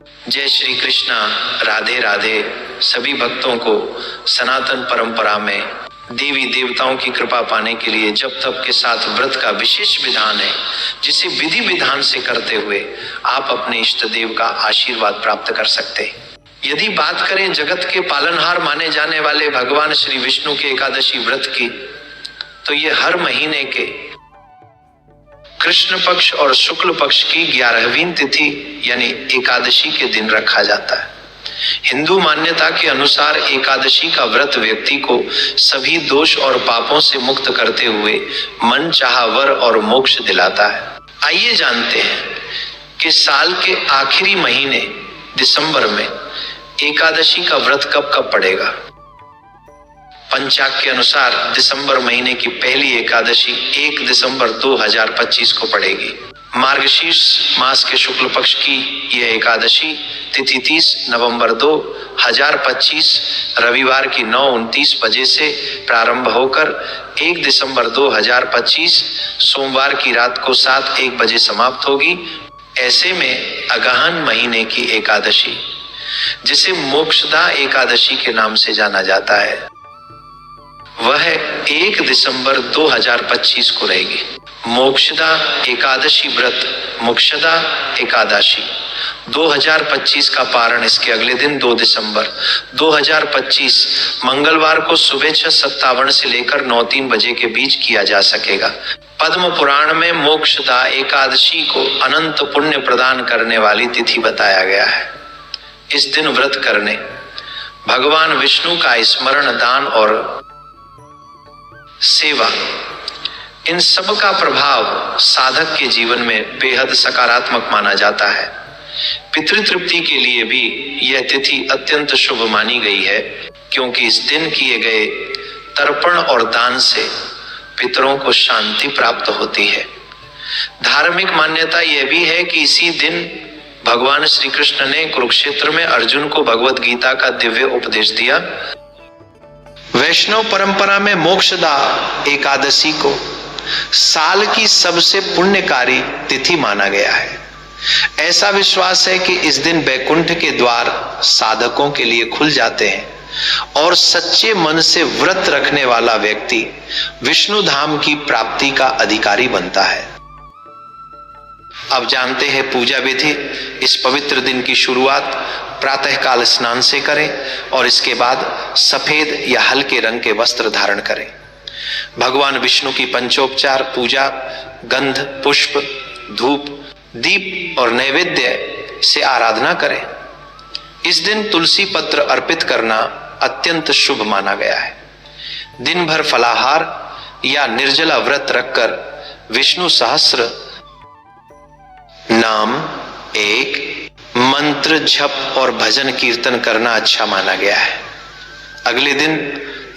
जय श्री कृष्णा। राधे राधे। सभी भक्तों को सनातन परंपरा में देवी देवताओं की कृपा पाने के लिए जप तप के साथ व्रत का विशेष विधान है, जिसे विधि विधान से करते हुए आप अपने इष्ट देव का आशीर्वाद प्राप्त कर सकते हैं। यदि बात करें जगत के पालनहार माने जाने वाले भगवान श्री विष्णु के एकादशी व्रत की, तो ये हर महीने के कृष्ण पक्ष और शुक्ल पक्ष की 11वीं तिथि यानी एकादशी के दिन रखा जाता है। हिंदू मान्यता के अनुसार एकादशी का व्रत व्यक्ति को सभी दोष और पापों से मुक्त करते हुए मन चाहा वर और मोक्ष दिलाता है। आइए जानते हैं कि साल के आखिरी महीने दिसंबर में एकादशी का व्रत कब कब पड़ेगा। पंचांग के अनुसार दिसंबर महीने की पहली एकादशी 1 दिसंबर 2025 को पड़ेगी। मार्गशीर्ष मास के शुक्ल पक्ष की यह एकादशी तिथि 30 नवंबर 2025 रविवार की 9:29 बजे से प्रारंभ होकर 1 दिसंबर 2025 सोमवार की रात को 7:01 बजे समाप्त होगी। ऐसे में अगहन महीने की एकादशी, जिसे मोक्षदा एकादशी के नाम से जाना जाता है, वह 1 दिसंबर 2025 को रहेगी। मोक्षदा एकादशी व्रत मोक्षदा एकादशी 2025 का पारण इसके अगले दिन 2 दिसंबर 2025 मंगलवार को सुबह 6:57 से लेकर 9:03 बजे के बीच किया जा सकेगा। पद्म पुराण में मोक्षदा एकादशी को अनंत पुण्य प्रदान करने वाली तिथि बताया गया है। इस दिन व्रत करने, भगवान विष्णु का स्मरण, दान और सेवा, इन सब का प्रभाव साधक के जीवन में बेहद सकारात्मक माना जाता है। पितृतृप्ति के लिए भी यह तिथि अत्यंत शुभ मानी गई है, क्योंकि इस दिन किए गए तर्पण और दान से पितरों को शांति प्राप्त होती है। धार्मिक मान्यता यह भी है कि इसी दिन भगवान श्री कृष्ण ने कुरुक्षेत्र में अर्जुन को भगवत गीता का दिव्य उपदेश दिया। वैष्णव परंपरा में मोक्षदा एकादशी को साल की सबसे पुण्यकारी तिथि माना गया है। ऐसा विश्वास है कि इस दिन बैकुंठ के द्वार साधकों के लिए खुल जाते हैं और सच्चे मन से व्रत रखने वाला व्यक्ति विष्णु धाम की प्राप्ति का अधिकारी बनता है। अब जानते हैं पूजा विधि। इस पवित्र दिन की शुरुआत प्रातःकाल स्नान से करें और इसके बाद सफेद या हल्के रंग के वस्त्र धारण करें। भगवान विष्णु की पंचोपचार पूजा गंध, पुष्प, धूप, दीप और नैवेद्य से आराधना करें। इस दिन तुलसी पत्र अर्पित करना अत्यंत शुभ माना गया है। दिन भर फलाहार या निर्जला व्रत रखकर विष्णु सहस्त्र नाम, एक मंत्र, जप और भजन कीर्तन करना अच्छा माना गया है। अगले दिन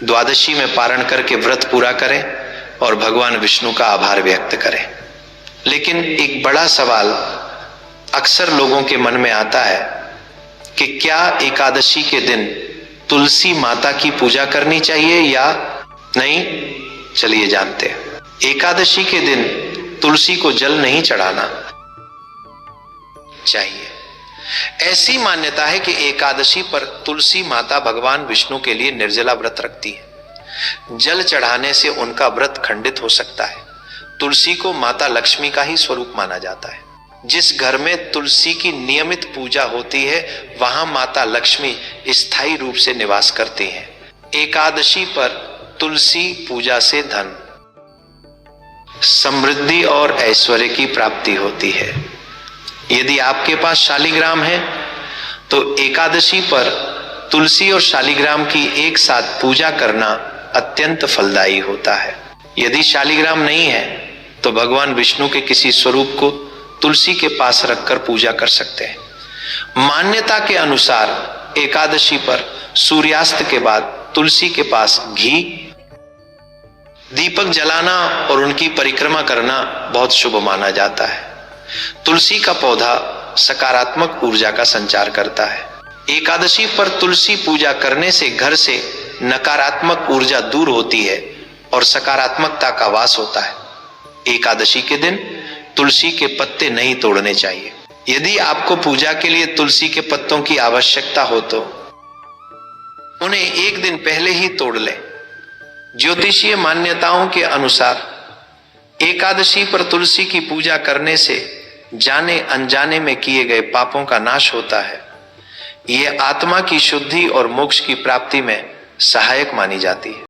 द्वादशी में पारण करके व्रत पूरा करें और भगवान विष्णु का आभार व्यक्त करें। लेकिन एक बड़ा सवाल अक्सर लोगों के मन में आता है कि क्या एकादशी के दिन तुलसी माता की पूजा करनी चाहिए या नहीं। चलिए जानते हैं। एकादशी के दिन तुलसी को जल नहीं चढ़ाना चाहिए। ऐसी मान्यता है कि एकादशी पर तुलसी माता भगवान विष्णु के लिए निर्जला व्रत रखती है। जल चढ़ाने से उनका व्रत खंडित हो सकता है। तुलसी को माता लक्ष्मी का ही स्वरूप माना जाता है। जिस घर में तुलसी की नियमित पूजा होती है, वहां माता लक्ष्मी स्थायी रूप से निवास करती हैं। एकादशी पर तुलसी पूजा से धन, समृद्धि और ऐश्वर्य की प्राप्ति होती है। यदि आपके पास शालिग्राम है तो एकादशी पर तुलसी और शालिग्राम की एक साथ पूजा करना अत्यंत फलदायी होता है। यदि शालिग्राम नहीं है तो भगवान विष्णु के किसी स्वरूप को तुलसी के पास रखकर पूजा कर सकते हैं। मान्यता के अनुसार एकादशी पर सूर्यास्त के बाद तुलसी के पास घी, दीपक जलाना और उनकी परिक्रमा करना बहुत शुभ माना जाता है। तुलसी का पौधा सकारात्मक ऊर्जा का संचार करता है। एकादशी पर तुलसी पूजा करने से घर से नकारात्मक ऊर्जा दूर होती है और सकारात्मकता का वास होता है। एकादशी के दिन तुलसी के पत्ते नहीं तोड़ने चाहिए। यदि आपको पूजा के लिए तुलसी के पत्तों की आवश्यकता हो तो उन्हें एक दिन पहले ही तोड़ लें। ज्योतिषीय मान्यताओं के अनुसार एकादशी पर तुलसी की पूजा करने से जाने अनजाने में किए गए पापों का नाश होता है। यह आत्मा की शुद्धि और मोक्ष की प्राप्ति में सहायक मानी जाती है।